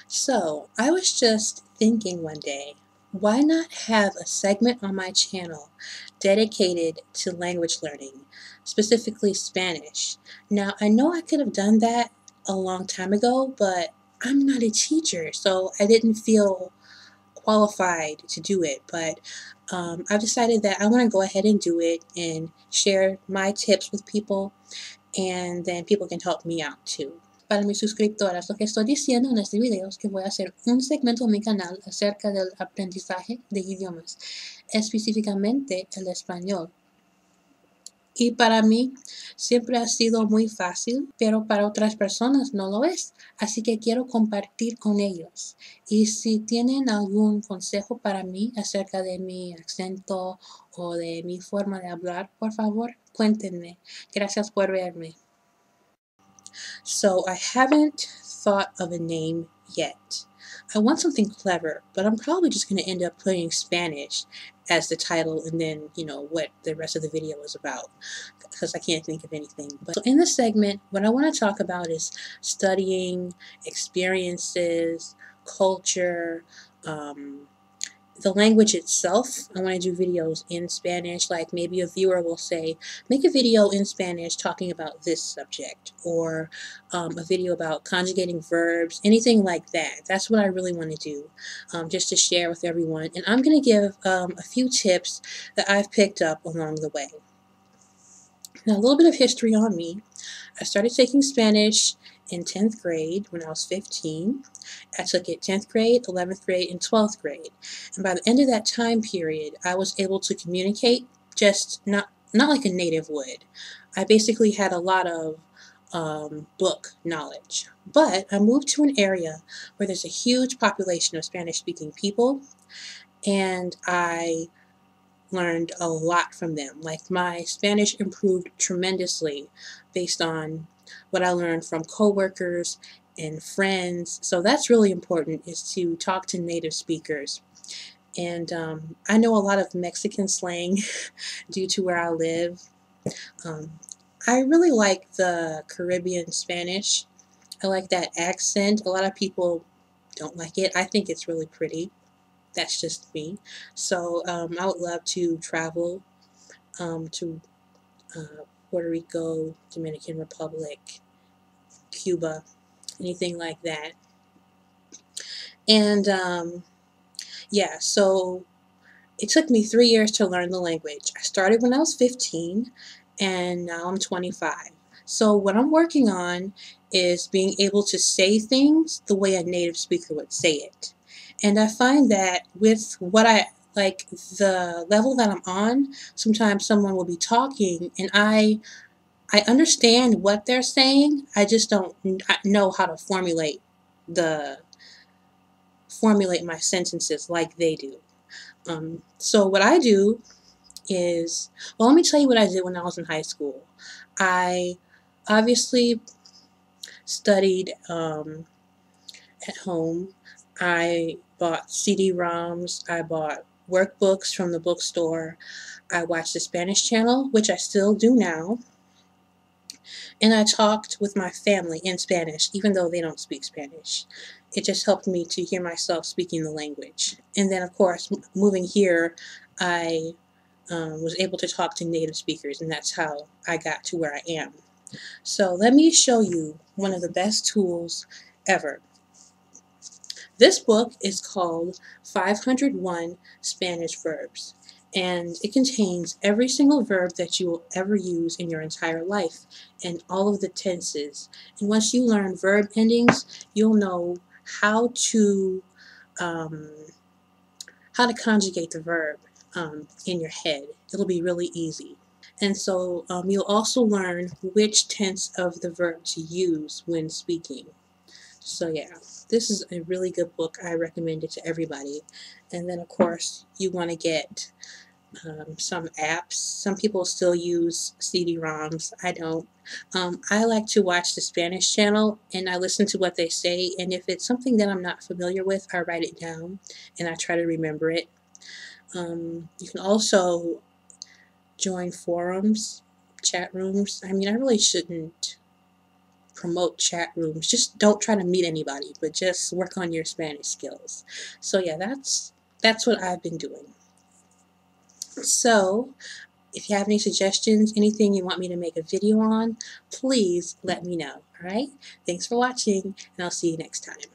So, I was just thinking one day, why not have a segment on my channel dedicated to language learning, specifically Spanish? Now, I know I could have done that a long time ago, but I'm not a teacher, so I didn't feel qualified to do it. But I've decided that I want to go ahead and do it and share my tips with people, and then people can help me out too. Para mis suscriptoras, lo que estoy diciendo en este video es que voy a hacer un segmento en mi canal acerca del aprendizaje de idiomas, específicamente el español. Y para mí siempre ha sido muy fácil, pero para otras personas no lo es. Así que quiero compartir con ellos. Y si tienen algún consejo para mí acerca de mi acento o de mi forma de hablar, por favor, cuéntenme. Gracias por verme. So I haven't thought of a name yet. I want something clever, but I'm probably just going to end up putting Spanish as the title and then, what the rest of the video is about, because I can't think of anything. But so in this segment, what I want to talk about is studying, experiences, culture, the language itself. I want to do videos in Spanish, like maybe a viewer will say, make a video in Spanish talking about this subject, or a video about conjugating verbs, anything like that. That's what I really want to do, just to share with everyone. And I'm going to give a few tips that I've picked up along the way. Now, a little bit of history on me. I started taking Spanish in 10th grade when I was 15. I took it 10th grade, 11th grade, and 12th grade. And by the end of that time period, I was able to communicate, just not like a native would. I basically had a lot of book knowledge. But I moved to an area where there's a huge population of Spanish-speaking people, and I learned a lot from them. Like, my Spanish improved tremendously based on what I learned from coworkers and friends. So that's really important, is to talk to native speakers. And I know a lot of Mexican slang due to where I live. I really like the Caribbean Spanish. I like that accent. A lot of people don't like it. I think it's really pretty. That's just me. So I would love to travel to Puerto Rico, Dominican Republic, Cuba, anything like that. And yeah, so it took me 3 years to learn the language. I started when I was 15, and now I'm 25. So what I'm working on is being able to say things the way a native speaker would say it. And I find that with what like the level that I'm on, sometimes someone will be talking and I understand what they're saying. I just don't know how to formulate my sentences like they do. So what I do is, well, let me tell you what I did when I was in high school. I obviously studied at home. I bought CD-ROMs. I bought workbooks from the bookstore. I watched the Spanish channel, which I still do now. And I talked with my family in Spanish, even though they don't speak Spanish. It just helped me to hear myself speaking the language. And then, of course, moving here, I was able to talk to native speakers, and that's how I got to where I am. So let me show you one of the best tools ever. This book is called 501 Spanish Verbs, and it contains every single verb that you will ever use in your entire life and all of the tenses. And once you learn verb endings, you'll know how to conjugate the verb in your head. It'll be really easy. And so you'll also learn which tense of the verb to use when speaking. So yeah, this is a really good book. I recommend it to everybody. And then, of course, you want to get some apps. Some people still use CD-ROMs. I don't. I like to watch the Spanish channel, and I listen to what they say. And if it's something that I'm not familiar with, I write it down, and I try to remember it. You can also join forums, chat rooms. I mean, I really shouldn't promote chat rooms. Just don't try to meet anybody, but just work on your Spanish skills. So yeah, that's what I've been doing. So if you have any suggestions, anything you want me to make a video on, please let me know. All right? Thanks for watching, and I'll see you next time.